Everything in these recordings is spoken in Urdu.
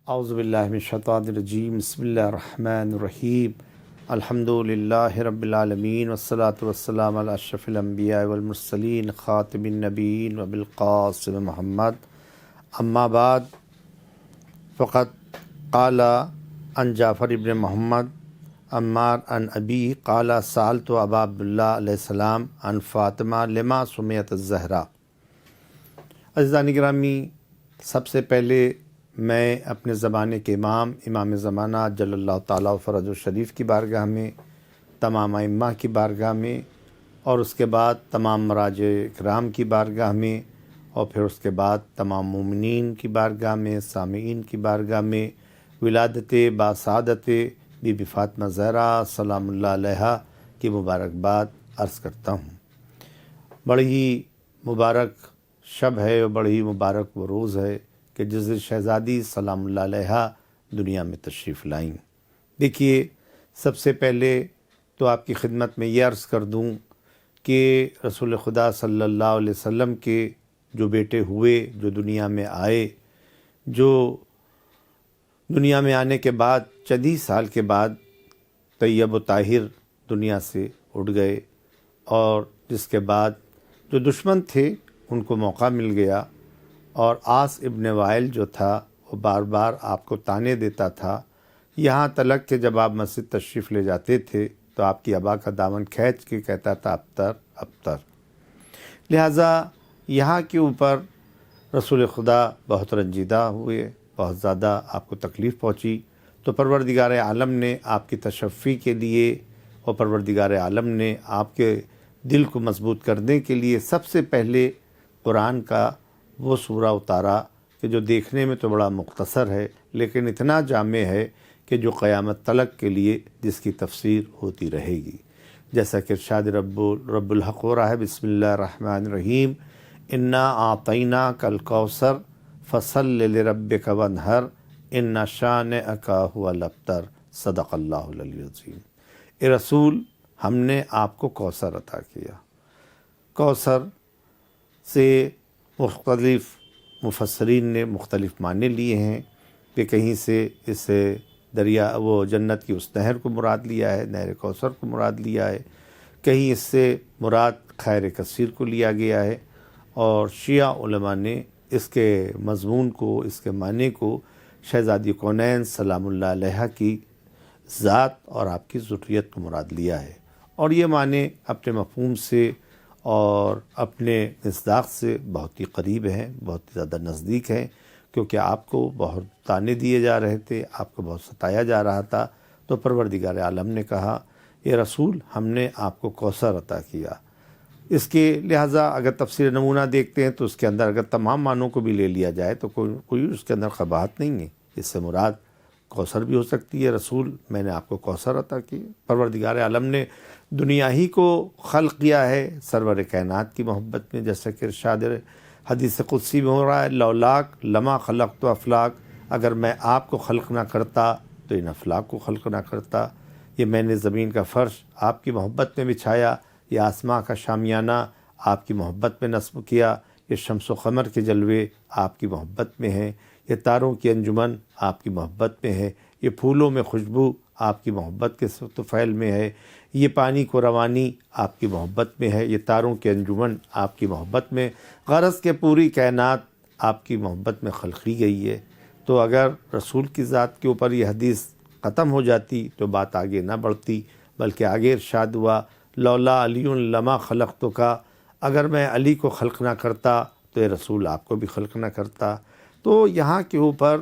اعوذ باللہ من الشیطان الرجیم، بسم اللہ الرحمن الرحیم، الحمدللہ رب العالمین والصلاة والسلام علی اشرف الانبیاء والمرسلین خاتم النبیین وبالقاسم محمد، اما بعد فقط قال عن جعفر ابن محمد عمار عن ابی قال سألت ابا عبداللہ علیہ السلام عن فاطمہ لما سمیت الزہرا۔ عزیزان گرامی، سب سے پہلے میں اپنے زمانے کے امام زمانہ جل اللہ تعالیٰ فرج الشریف کی بارگاہ میں، تمام ائمہ کی بارگاہ میں، اور اس کے بعد تمام مراجع اکرام کی بارگاہ میں، اور پھر اس کے بعد تمام مومنین کی بارگاہ میں، سامعین کی بارگاہ میں ولادت باسعادت بی بی فاطمہ زہرا سلام اللہ علیہا کی مبارکباد عرض کرتا ہوں۔ بڑی ہی مبارک شب ہے اور بڑی ہی مبارک وہ روز ہے کہ جس دن شہزادی سلام اللہ علیہا دنیا میں تشریف لائیں۔ دیکھیے، سب سے پہلے تو آپ کی خدمت میں یہ عرض کر دوں کہ رسول خدا صلی اللہ علیہ وسلم کے جو بیٹے ہوئے، جو دنیا میں آئے، جو دنیا میں آنے کے بعد چند ہی سال کے بعد طیب و طاہر دنیا سے اٹھ گئے، اور جس کے بعد جو دشمن تھے ان کو موقع مل گیا، اور آس ابن وائل جو تھا وہ بار بار آپ کو طعنے دیتا تھا، یہاں تلک کہ جب آپ مسجد تشریف لے جاتے تھے تو آپ کی ابا کا دامن کھینچ کے کہتا تھا ابتر ابتر۔ لہٰذا یہاں کے اوپر رسول خدا بہت رنجیدہ ہوئے، بہت زیادہ آپ کو تکلیف پہنچی، تو پروردگار عالم نے آپ کی تشفی کے لیے اور پروردگار عالم نے آپ کے دل کو مضبوط کرنے کے لیے سب سے پہلے قرآن کا وہ سورہ اتارا کہ جو دیکھنے میں تو بڑا مختصر ہے لیکن اتنا جامع ہے کہ جو قیامت تلک کے لیے جس کی تفسیر ہوتی رہے گی، جیسا کہ ارشاد رب الحق ہو رہا ہے۔ بسم اللہ الرحمن الرحیم، انا اعطیناک الکوثر فصل لربک وانحر ان شانئک ھو الابتر، صدق اللہ العلی العظیم۔ اے رسول، ہم نے آپ کو کوثر عطا کیا۔ کوثر سے مختلف مفسرین نے مختلف معنی لیے ہیں کہ کہیں سے اس سے دریا وہ جنت کی اس نہر کو مراد لیا ہے، نہر کوثر کو مراد لیا ہے، کہیں اس سے مراد خیر کثیر کو لیا گیا ہے، اور شیعہ علماء نے اس کے مضمون کو، اس کے معنی کو شہزادی کونین سلام اللہ علیہا کی ذات اور آپ کی ذریت کو مراد لیا ہے، اور یہ معنی اپنے مفہوم سے اور اپنے مصداق سے بہت ہی قریب ہیں، بہت ہی زیادہ نزدیک ہیں، کیونکہ آپ کو بہت طعنے دیے جا رہے تھے، آپ کو بہت ستایا جا رہا تھا، تو پروردگار عالم نے کہا یہ رسول ہم نے آپ کو کوثر عطا کیا۔ اس کے لہٰذا اگر تفسیر نمونہ دیکھتے ہیں تو اس کے اندر اگر تمام معنوں کو بھی لے لیا جائے تو کوئی اس کے اندر قباحت نہیں ہے، اس سے مراد کوثر بھی ہو سکتی ہے، رسول میں نے آپ کو کوثر عطا کی۔ پروردگار عالم نے دنیا ہی کو خلق کیا ہے سرور کائنات کی محبت میں، جیسا کہ ارشاد حدیث قدسی میں ہو رہا ہے، لولاک لما خلقت افلاک، اگر میں آپ کو خلق نہ کرتا تو ان افلاک کو خلق نہ کرتا۔ یہ میں نے زمین کا فرش آپ کی محبت میں بچھایا، یہ آسماں کا شامیانہ آپ کی محبت میں نصب کیا، یہ شمس و قمر کے جلوے آپ کی محبت میں ہیں، یہ تاروں کی انجمن آپ کی محبت میں ہے، یہ پھولوں میں خوشبو آپ کی محبت کے طفیل میں ہے، یہ پانی کو روانی آپ کی محبت میں ہے، یہ تاروں کے انجمن آپ کی محبت میں، غرض کہ پوری کائنات آپ کی محبت میں خلقی گئی ہے۔ تو اگر رسول کی ذات کے اوپر یہ حدیث ختم ہو جاتی تو بات آگے نہ بڑھتی، بلکہ آگے ارشاد ہوا لولا علی لما خلقتک، اگر میں علی کو خلق نہ کرتا تو یہ رسول آپ کو بھی خلق نہ کرتا۔ تو یہاں کے اوپر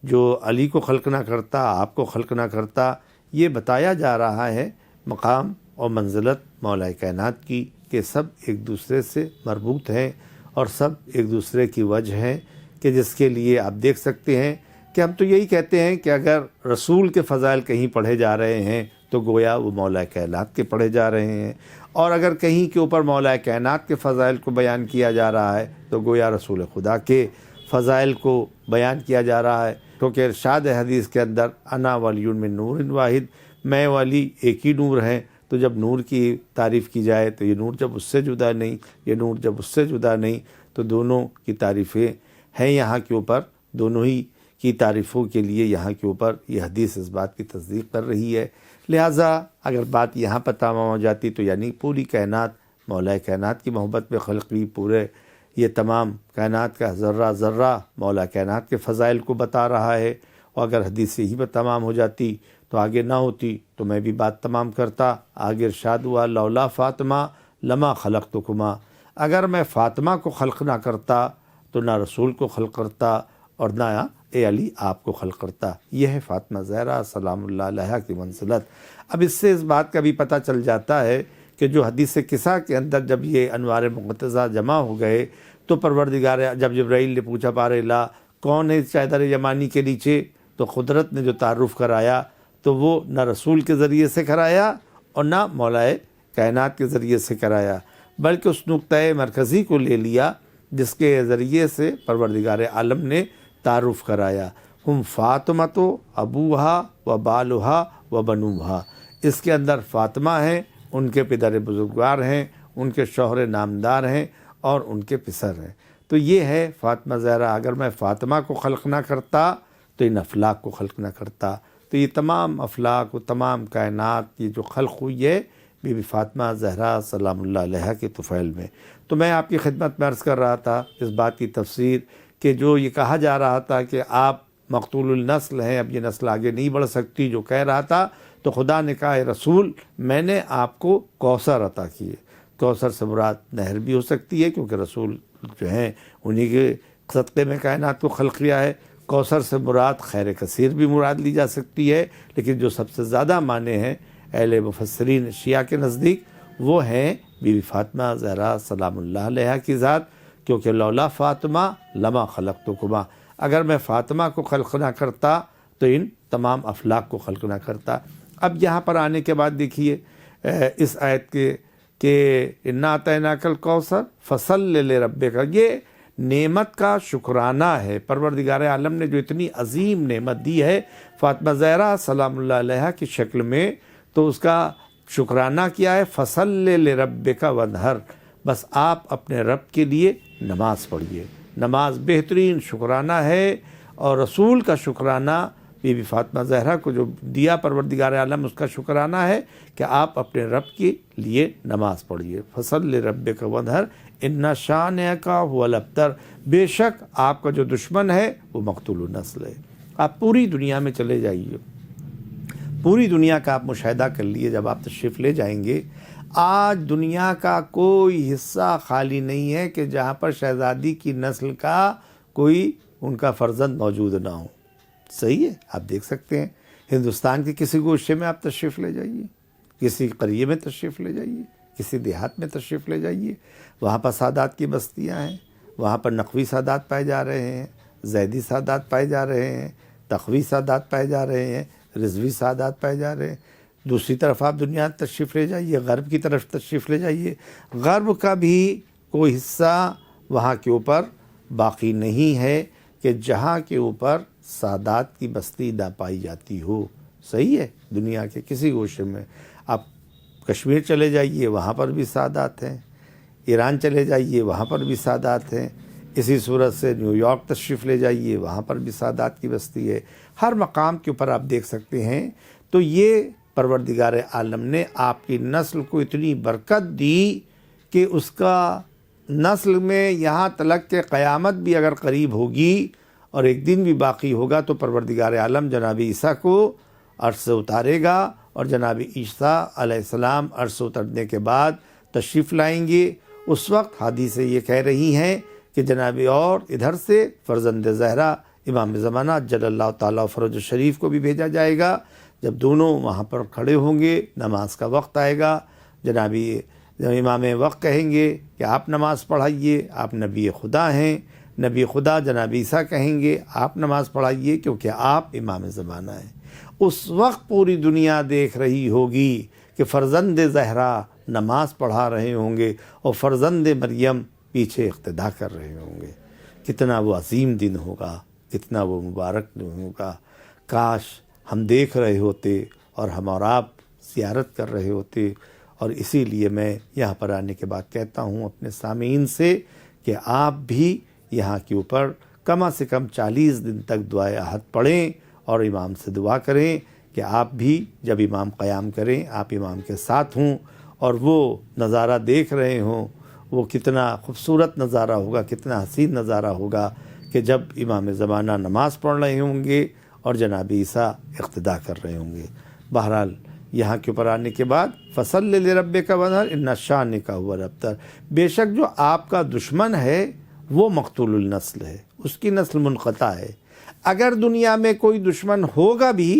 جو علی کو خلق نہ کرتا، آپ کو خلق نہ کرتا، یہ بتایا جا رہا ہے مقام اور منزلت مولا کائنات کی کہ سب ایک دوسرے سے مربوط ہیں اور سب ایک دوسرے کی وجہ ہیں، کہ جس کے لیے آپ دیکھ سکتے ہیں کہ ہم تو یہی کہتے ہیں کہ اگر رسول کے فضائل کہیں پڑھے جا رہے ہیں تو گویا وہ مولا کائنات کے پڑھے جا رہے ہیں، اور اگر کہیں کے اوپر مولا کائنات کے فضائل کو بیان کیا جا رہا ہے تو گویا رسول خدا کے فضائل کو بیان کیا جا رہا ہے، کیونکہ ارشاد حدیث کے اندر انا ولی من نور واحد، میں ولی ایک ہی نور ہے۔ تو جب نور کی تعریف کی جائے تو یہ نور جب اس سے جدا نہیں، یہ نور جب اس سے جدا نہیں، تو دونوں کی تعریفیں ہیں یہاں کے اوپر، دونوں ہی کی تعریفوں کے لیے یہاں کے اوپر یہ حدیث اس بات کی تصدیق کر رہی ہے۔ لہٰذا اگر بات یہاں پر تمام ہو جاتی تو یعنی پوری کائنات مولا کائنات کی محبت میں خلقی، پورے یہ تمام کائنات کا ذرہ ذرہ مولا کائنات کے فضائل کو بتا رہا ہے، اور اگر حدیث یہی پر تمام ہو جاتی تو آگے نہ ہوتی تو میں بھی بات تمام کرتا۔ آگے ارشاد ہوا لولا فاطمہ لما خلقتکما، اگر میں فاطمہ کو خلق نہ کرتا تو نہ رسول کو خلق کرتا اور نہ اے علی آپ کو خلق کرتا۔ یہ ہے فاطمہ زہرا سلام اللہ علیہا کی منزلت۔ اب اس سے اس بات کا بھی پتہ چل جاتا ہے کہ جو حدیث قصہ کے اندر جب یہ انوار مقتضیٰ جمع ہو گئے تو پروردگار جب جبرائیل نے پوچھا بار الہ کون ہے چادر یمانی کے نیچے، تو قدرت نے جو تعارف کرایا تو وہ نہ رسول کے ذریعے سے کرایا اور نہ مولائے کائنات کے ذریعے سے کرایا، بلکہ اس نقطۂ مرکزی کو لے لیا جس کے ذریعے سے پروردگار عالم نے تعارف کرایا۔ ہم فاطمہ تو ابوہا و بالہا و بنوہا، اس کے اندر فاطمہ ہیں، ان کے پدر بزرگوار ہیں، ان کے شوہر نامدار ہیں اور ان کے پسر ہیں۔ تو یہ ہے فاطمہ زہرا۔ اگر میں فاطمہ کو خلق نہ کرتا تو ان افلاک کو خلق نہ کرتا۔ تو یہ تمام افلاک و تمام کائنات یہ جو خلق ہوئی ہے بی بی فاطمہ زہرا سلام اللہ علیہا کے طفیل میں۔ تو میں آپ کی خدمت میں عرض کر رہا تھا اس بات کی تفسیر کہ جو یہ کہا جا رہا تھا کہ آپ مقتول النسل ہیں، اب یہ نسل آگے نہیں بڑھ سکتی، جو کہہ رہا تھا، تو خدا نے کہا اے رسول میں نے آپ کو کوثر عطا کیے۔ کوثر سے مراد نہر بھی ہو سکتی ہے کیونکہ رسول جو ہیں انہی کے صدقے میں کائنات کو خلق کیا ہے۔ کوثر سے مراد خیر کثیر بھی مراد لی جا سکتی ہے، لیکن جو سب سے زیادہ معنی ہیں اہل مفسرین شیعہ کے نزدیک وہ ہیں بی بی فاطمہ زہرا سلام اللہ علیہا کی ذات، کیونکہ لولا فاطمہ لما خلقتکما، اگر میں فاطمہ کو خلق نہ کرتا تو ان تمام افلاک کو خلق نہ کرتا۔ اب یہاں پر آنے کے بعد دیکھیے اس آیت کے کہ انا اعطیناک الکوثر فصل لربک، یہ نعمت کا شکرانہ ہے۔ پروردگار عالم نے جو اتنی عظیم نعمت دی ہے فاطمہ زہرا سلام اللہ علیہا کی شکل میں، تو اس کا شکرانہ کیا ہے؟ فصل لربک وانحر، بس آپ اپنے رب کے لیے نماز پڑھیے۔ نماز بہترین شکرانہ ہے، اور رسول کا شکرانہ بی بی فاطمہ زہرا کو جو دیا پروردگار عالم اس کا شکرانہ ہے کہ آپ اپنے رب کے لیے نماز پڑھیے۔ فصل لربک وانحر ان شانئک هو الابتر، بے شک آپ کا جو دشمن ہے وہ مقتول النسل ہے۔ آپ پوری دنیا میں چلے جائیے، پوری دنیا کا آپ مشاہدہ کر لیے، جب آپ تشریف لے جائیں گے آج دنیا کا کوئی حصہ خالی نہیں ہے کہ جہاں پر شہزادی کی نسل کا کوئی ان کا فرزند موجود نہ ہو۔ صحیح ہے، آپ دیکھ سکتے ہیں ہندوستان کے کسی گوشے میں آپ تشریف لے جائیے، کسی قریے میں تشریف لے جائیے، کسی دیہات میں تشریف لے جائیے، وہاں پر سادات کی بستیاں ہیں، وہاں پر نقوی سادات پائے جا رہے ہیں، زیدی سادات پائے جا رہے ہیں، تقوی سادات پائے جا رہے ہیں، رضوی سادات پائے جا رہے ہیں۔ دوسری طرف آپ دنیا تشریف لے جائیے، غرب کی طرف تشریف لے جائیے، غرب کا بھی کوئی حصہ وہاں کے اوپر باقی نہیں ہے کہ جہاں کے اوپر سادات کی بستی نہ پائی جاتی ہو۔ صحیح ہے، دنیا کے کسی گوشے میں آپ کشمیر چلے جائیے وہاں پر بھی سادات ہیں، ایران چلے جائیے وہاں پر بھی سادات ہیں، اسی صورت سے نیو یارک تشریف لے جائیے وہاں پر بھی سادات کی بستی ہے۔ ہر مقام کے اوپر آپ دیکھ سکتے ہیں۔ تو یہ پروردگار عالم نے آپ کی نسل کو اتنی برکت دی کہ اس کا نسل میں یہاں تلک کہ قیامت بھی اگر قریب ہوگی اور ایک دن بھی باقی ہوگا تو پروردگار عالم جناب عیسیٰ کو عرش سے اتارے گا، اور جناب عیسیٰ علیہ السلام عرش سے اترنے کے بعد تشریف لائیں گے۔ اس وقت حدیثیں یہ کہہ رہی ہیں کہ جناب اور ادھر سے فرزند زہرا امام زمانہ جل اللہ تعالیٰ فرج شریف کو بھی بھیجا جائے گا۔ جب دونوں وہاں پر کھڑے ہوں گے، نماز کا وقت آئے گا، جناب امام وقت کہیں گے کہ آپ نماز پڑھائیے، آپ نبی خدا ہیں، نبی خدا جناب عیسیٰ کہیں گے آپ نماز پڑھائیے کیونکہ آپ امام زمانہ ہیں۔ اس وقت پوری دنیا دیکھ رہی ہوگی کہ فرزند زہرا نماز پڑھا رہے ہوں گے اور فرزند مریم پیچھے اقتدا کر رہے ہوں گے۔ کتنا وہ عظیم دن ہوگا، کتنا وہ مبارک دن ہوگا۔ کاش ہم دیکھ رہے ہوتے اور ہم اور آپ زیارت کر رہے ہوتے۔ اور اسی لیے میں یہاں پر آنے کے بعد کہتا ہوں اپنے سامعین سے کہ آپ بھی یہاں کے اوپر کم سے کم 40 دن تک دعائے احد پڑھیں اور امام سے دعا کریں کہ آپ بھی جب امام قیام کریں آپ امام کے ساتھ ہوں اور وہ نظارہ دیکھ رہے ہوں، وہ کتنا خوبصورت نظارہ ہوگا، کتنا حسین نظارہ ہوگا کہ جب امام زمانہ نماز پڑھ رہے ہوں گے اور جناب عیسیٰ اقتداء کر رہے ہوں گے۔ بہرحال یہاں کے اوپر آنے کے بعد فصل لربک ونحر ان شانک هو الابتر، بے شک جو آپ کا دشمن ہے وہ مقتول النسل ہے، اس کی نسل منقطع ہے۔ اگر دنیا میں کوئی دشمن ہوگا بھی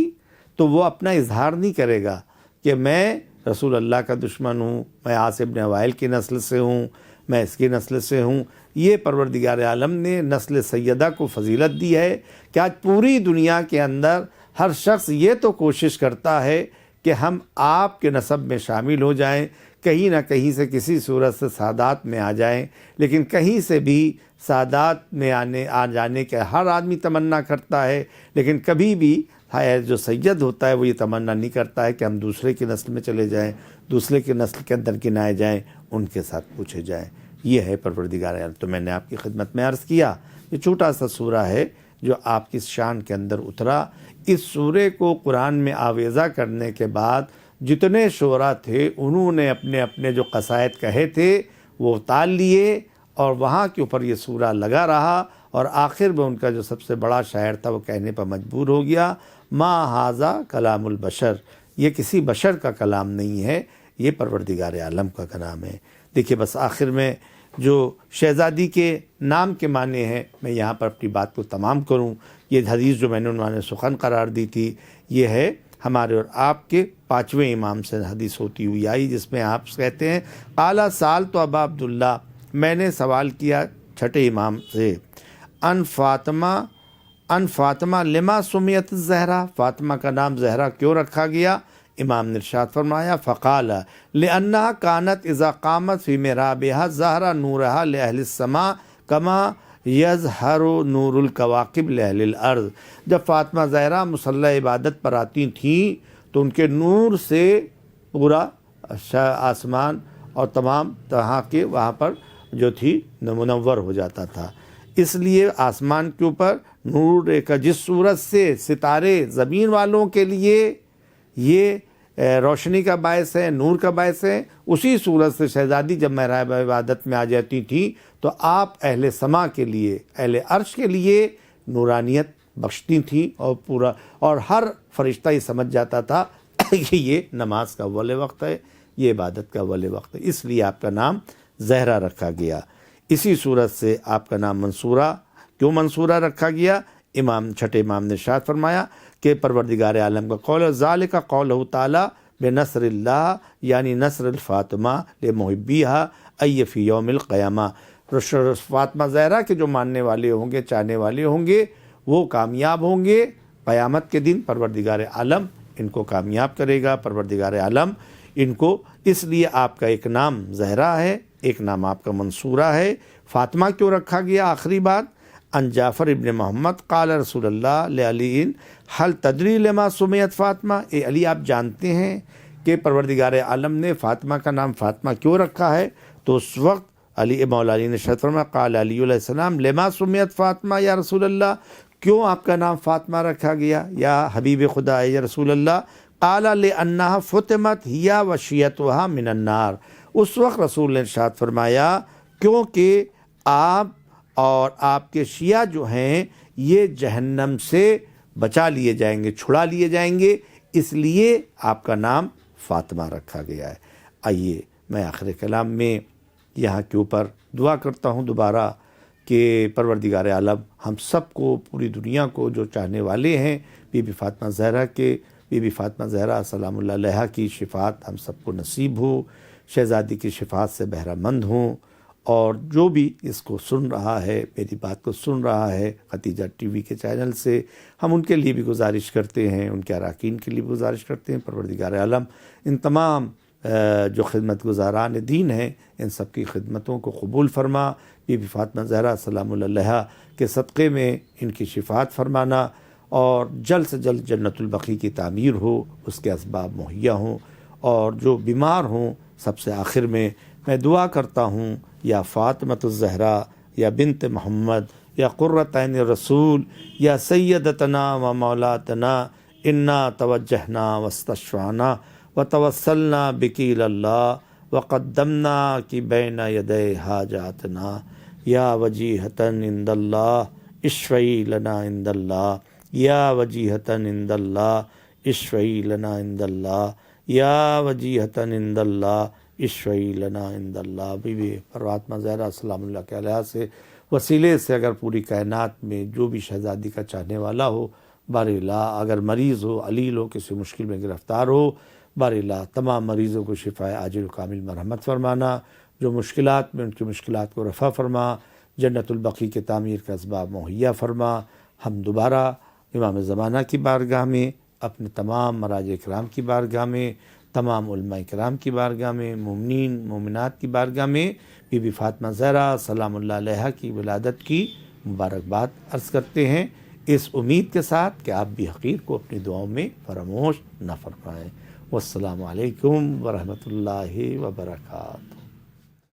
تو وہ اپنا اظہار نہیں کرے گا کہ میں رسول اللہ کا دشمن ہوں، میں عاص بن وائل کی نسل سے ہوں، میں اس کی نسل سے ہوں۔ یہ پروردگار عالم نے نسل سیدہ کو فضیلت دی ہے کہ آج پوری دنیا کے اندر ہر شخص یہ تو کوشش کرتا ہے کہ ہم آپ کے نسب میں شامل ہو جائیں، کہیں نہ کہیں سے کسی صورت سے سادات میں آ جائیں، لیکن کہیں سے بھی سادات میں آ جانے کے ہر آدمی تمنا کرتا ہے، لیکن کبھی بھی جو سید ہوتا ہے وہ یہ تمنا نہیں کرتا ہے کہ ہم دوسرے کی نسل میں چلے جائیں، دوسرے کی نسل کے اندر گنائے جائیں، ان کے ساتھ پوچھے جائیں۔ یہ ہے پروردگار عالم۔ تو میں نے آپ کی خدمت میں عرض کیا یہ چھوٹا سا سورہ ہے جو آپ کی شان کے اندر اترا۔ اس سورے کو قرآن میں آویزہ کرنے کے بعد جتنے شعراء تھے انہوں نے اپنے اپنے جو قصائد کہے تھے وہ اتار لیے اور وہاں کے اوپر یہ سورہ لگا رہا، اور آخر میں ان کا جو سب سے بڑا شاعر تھا وہ کہنے پر مجبور ہو گیا ما ھذا کلام البشر، یہ کسی بشر کا کلام نہیں ہے، یہ پروردگار عالم کا کلام ہے۔ دیکھیے بس آخر میں جو شہزادی کے نام کے معنی ہیں، میں یہاں پر اپنی بات کو تمام کروں۔ یہ حدیث جو میں نے عنوان سخن قرار دی تھی یہ ہے ہمارے اور آپ کے 5ویں امام سے حدیث ہوتی ہوئی آئی، جس میں آپ کہتے ہیں قال سألت ابا عبداللہ، میں نے سوال کیا چھٹے امام سے ان فاطمہ لما سمیت الزہرا، فاطمہ کا نام زہرا کیوں رکھا گیا؟ امام نے ارشاد فرمایا فقال لأنها كانت اذا قامت في محرابها ظهر نورها لأهل السماء كما یظہر نور الکواکب لأہل الارض، جب فاطمہ زہرا مصلی عبادت پر آتی تھیں تو ان کے نور سے پورا آسمان اور تمام طرح کے وہاں پر جو تھی منور ہو جاتا تھا۔ اس لیے آسمان کے اوپر نور کا جس صورت سے ستارے زمین والوں کے لیے یہ روشنی کا باعث ہے، نور کا باعث ہے، اسی صورت سے شہزادی جب محراب عبادت میں آ جاتی تھی تو آپ اہل سما کے لیے، اہل عرش کے لیے نورانیت بخشتی تھیں، اور ہر فرشتہ یہ سمجھ جاتا تھا کہ یہ نماز کا اول وقت ہے، یہ عبادت کا اول وقت ہے، اس لیے آپ کا نام زہرا رکھا گیا۔ اسی صورت سے آپ کا نام منصورہ کیوں منصورہ رکھا گیا؟ چھٹے امام نے ارشاد فرمایا کہ پروردگار عالم کا قول ہے ذالک قولہ تعالی بنصر اللہ، یعنی نصر الفاطمہ لمحبیہا ای فی یوم القیامہ، فاطمہ زہرا کے جو ماننے والے ہوں گے، چاہنے والے ہوں گے، وہ کامیاب ہوں گے قیامت کے دن۔ پروردگار عالم ان کو کامیاب کرے گا، پروردگار عالم ان کو، اس لیے آپ کا ایک نام زہرا ہے، ایک نام آپ کا منصورہ ہے۔ فاطمہ کیوں رکھا گیا؟ آخری بات ان جعفر ابن محمد قال رسول اللہ لعلی حل تدری لما سمیت فاطمہ، اے علی آپ جانتے ہیں کہ پروردگار عالم نے فاطمہ کا نام فاطمہ کیوں رکھا ہے؟ تو اس وقت علی مولا علی نے ارشاد فرمایا قال علی علیہ السلام لما سمیت فاطمہ یا رسول اللہ، کیوں آپ کا نام فاطمہ رکھا گیا یا حبیب خدا یا رسول اللہ؟ قال لأنها فتمت ہی وشیتها من النار، اس وقت رسول نے ارشاد فرمایا کیونکہ آپ اور آپ کے شیعہ جو ہیں یہ جہنم سے بچا لیے جائیں گے، چھڑا لیے جائیں گے، اس لیے آپ کا نام فاطمہ رکھا گیا ہے۔ آئیے میں آخر کلام میں یہاں کے اوپر دعا کرتا ہوں دوبارہ کہ پروردگار عالم ہم سب کو، پوری دنیا کو جو چاہنے والے ہیں بی بی فاطمہ زہرا کے، بی بی فاطمہ زہرا سلام اللہ علیہا کی شفاعت ہم سب کو نصیب ہو، شہزادی کی شفاعت سے بہرہ مند ہوں، اور جو بھی اس کو سن رہا ہے، میری بات کو سن رہا ہے ختیجہ ٹی وی کے چینل سے، ہم ان کے لیے بھی گزارش کرتے ہیں، ان کے اراکین کے لیے بھی گزارش کرتے ہیں پروردگار عالم ان تمام جو خدمت گزاران دین ہیں ان سب کی خدمتوں کو قبول فرما، بی بی فاطمہ زہرا سلام اللہ علیہا کے صدقے میں ان کی شفاعت فرمانا، اور جلد سے جلد جنت البقیع کی تعمیر ہو، اس کے اسباب مہیا ہوں، اور جو بیمار ہوں سب سے آخر میں دعا کرتا ہوں یا فاطمۃ الزہرا یا بنت محمد یا قرۃ عین رسول یا سیدتنا و مولاتنا انا توجہنا واستشفعنا وتوسلنا بکی اللہ وقدمنا کی بین یدی حاجاتنا یا وجیہتاً عند اللہ اشفعی لنا عند اللہ یا وجیہتاً عند اللہ اشفعی لنا عند اللہ یا وجیہتاً عند اللہ اشفعی لنا عند اللہ۔ بی بی فاطمہ زہرا سلام اللہ علیہا سے وسیلے سے اگر پوری کائنات میں جو بھی شہزادی کا چاہنے والا ہو، بار الہ اگر مریض ہو، علیل ہو، کسی مشکل میں گرفتار ہو، بار الہ تمام مریضوں کو شفاء عاجل و کامل مرحمت فرمانا، جو مشکلات میں ان کی مشکلات کو رفع فرما، جنت البقیع کے تعمیر کا اسباب مہیا فرما۔ ہم دوبارہ امام زمانہ کی بارگاہ میں، اپنے تمام مراجع کرام کی بارگاہ میں، تمام علماء کرام کی بارگاہ میں، مومنین مومنات کی بارگاہ میں بی بی فاطمہ زہرا سلام اللہ علیہا کی ولادت کی مبارکباد عرض کرتے ہیں، اس امید کے ساتھ کہ آپ بھی حقیر کو اپنی دعاؤں میں فراموش نہ فرمائیں۔ والسلام علیکم ورحمۃ اللہ وبرکاتہ۔